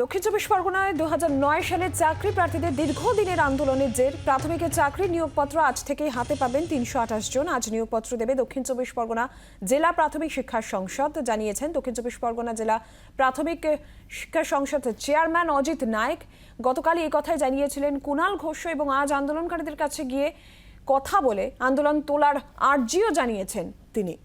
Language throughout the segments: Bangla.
দক্ষিণ চব্বিশ পরগনায় 2009 সালে চাকরি প্রার্থীদের দীর্ঘদিনের আন্দোলনের জের প্রাথমিকের চাকরি নিয়োগপত্র আজ থেকেই হাতে পাবেন 328 জন। আজ নিয়োগপত্র দেবে দক্ষিণ চব্বিশ পরগনা জেলা প্রাথমিক শিক্ষা সংসদ, জানিয়েছেন দক্ষিণ চব্বিশ পরগনা জেলা প্রাথমিক শিক্ষা সংসদ চেয়ারম্যান অজিত নায়েক। গতকালই এই কথাই জানিয়েছিলেন কুণাল ঘোষ এবং আজ আন্দোলনকারীদের কাছে গিয়ে কথা বলে আন্দোলন তোলার আর্জিও জানিয়েছেন তিনি।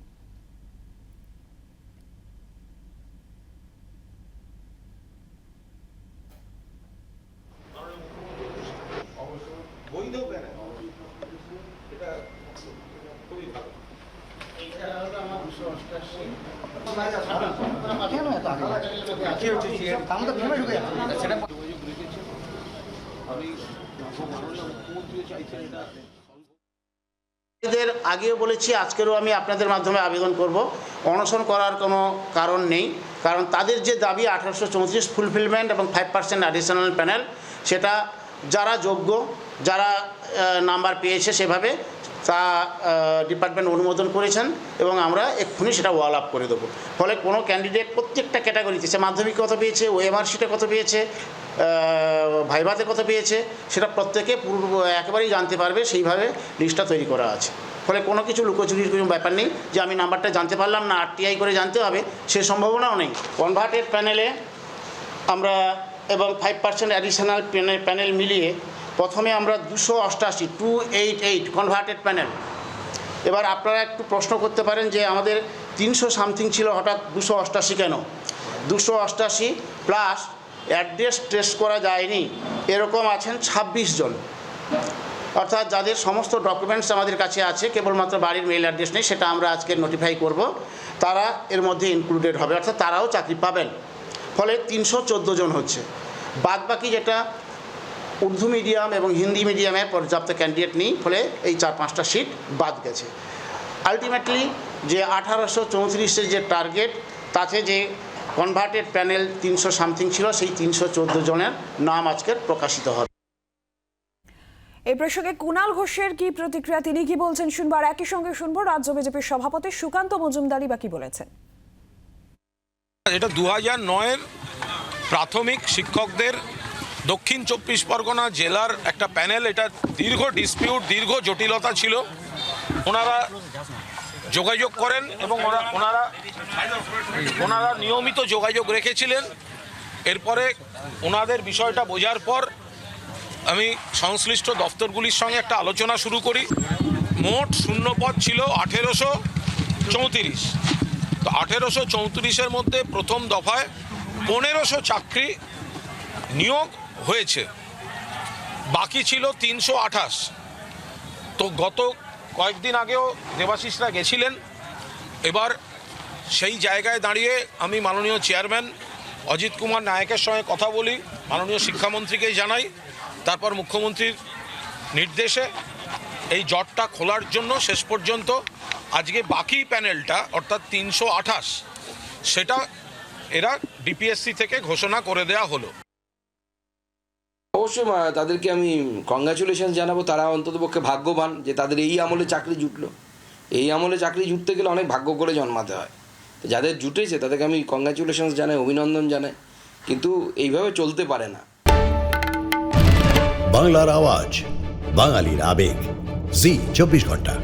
আগেও বলেছি, আজকেরও আমি আপনাদের মাধ্যমে আবেদন করব, অনশন করার কোনো কারণ নেই, কারণ তাদের যে দাবি 1834 ফুলফিলমেন্ট এবং 5% অ্যাডিশনাল প্যানেল, সেটা যারা যোগ্য, যারা নাম্বার পেয়েছে সেভাবে তা ডিপার্টমেন্ট অনুমোদন করেছেন এবং আমরা এক্ষুনি সেটা ওয়াল আপ করে দেবো। ফলে কোনো ক্যান্ডিডেট প্রত্যেকটা ক্যাটাগরিতে, সে মাধ্যমিক কত পেয়েছে, ওএমআর শিটে কত পেয়েছে, ভাইভাতে কত পেয়েছে, সেটা প্রত্যেকে একেবারেই জানতে পারবে। সেইভাবে লিস্টটা তৈরি করা আছে। ফলে কোনো কিছু লুকোচুরির কোনো ব্যাপার নেই যে আমি নাম্বারটা জানতে পারলাম না, আরটিআই করে জানতে হবে, সে সম্ভাবনাও নেই। কনভার্টেড প্যানেলে আমরা এবং 5% অ্যাডিশনাল প্যানেল মিলিয়ে প্রথমে আমরা 288 কনভার্টেড প্যানেল। এবার আপনারা একটু প্রশ্ন করতে পারেন যে আমাদের 300 সামথিং ছিল, হঠাৎ 288 কেন? 288 প্লাস অ্যাড্রেস টেস্ট করা যায়নি এরকম আছেন 26 জন, অর্থাৎ যাদের সমস্ত ডকুমেন্টস আমাদের কাছে আছে, কেবলমাত্র বাড়ির মেইল অ্যাড্রেস নেই, সেটা আমরা আজকে নোটিফাই করব, তারা এর মধ্যে ইনক্লুডেড হবে, অর্থাৎ তারাও চাকরি পাবেন। ফলে 314 জন হচ্ছে। বাদবাকি যেটা উর্দু মিডিয়াম এবং হিন্দি মিডিয়ামে পর্যাপ্ত ক্যান্ডিডেট নেই, ফলে এই 4-5টা সিট বাদ গেছে। আলটিমেটলি যে 1834-এর যে টার্গেট, তাতে যে কনভার্টেড প্যানেল 300 সামথিং ছিল, সেই 314 জনের নাম আজকের প্রকাশিত হবে। এই প্রসঙ্গে কুণাল ঘোষের কি প্রতিক্রিয়া, তিনি কি বলছেন শুনবার, একই সঙ্গে শুনবো রাজ্য বিজেপির সভাপতি সুকান্ত মজুমদারি বা কি বলেছেন। এটা 2009-এর প্রাথমিক শিক্ষকদের দক্ষিণ চব্বিশ পরগনা জেলার একটা প্যানেল। এটা দীর্ঘ ডিসপিউট, দীর্ঘ জটিলতা ছিল। ওনারা যোগাযোগ করেন এবং ওনারা নিয়মিত যোগাযোগ রেখেছিলেন। এরপরে ওনাদের বিষয়টা বোঝার পর আমি সংশ্লিষ্ট দপ্তরগুলির সঙ্গে একটা আলোচনা শুরু করি। মোট শূন্যপদ ছিল 1834। তো 1834-এর মধ্যে প্রথম দফায় 1500 চাকরি নিয়োগ হয়েছে, বাকি ছিল 328। তো গত কয়েকদিন আগেও দেবাশিসরা গেছিলেন। এবার সেই জায়গায় দাঁড়িয়ে আমি মাননীয় চেয়ারম্যান অজিত কুমার নায়েকের সঙ্গে কথা বলি, মাননীয় শিক্ষামন্ত্রীকেই জানাই, তারপর মুখ্যমন্ত্রীর নির্দেশে এই জটটা খোলার জন্য শেষ পর্যন্ত আজকে বাকি প্যানেলটা অর্থাৎ 328 সেটা এরা ডিপিএসসি থেকে ঘোষণা করে দেয়া হলো। অবশ্যই তাদেরকে আমি কংগ্রাচুলেশন জানাবো। তারা অন্ততপক্ষে ভাগ্যবান যে তাদের এই আমলে চাকরি জুটলো। এই আমলে চাকরি জুটতে গেলে অনেক ভাগ্য করে জন্মাতে হয়। তো যাদের জুটেছে তাদেরকে আমি কংগ্রাচুলেশন জানাই, অভিনন্দন জানাই, কিন্তু এইভাবে চলতে পারে না। বাংলার আওয়াজ, বাঙালির আবেগ, জি 24 ঘন্টা।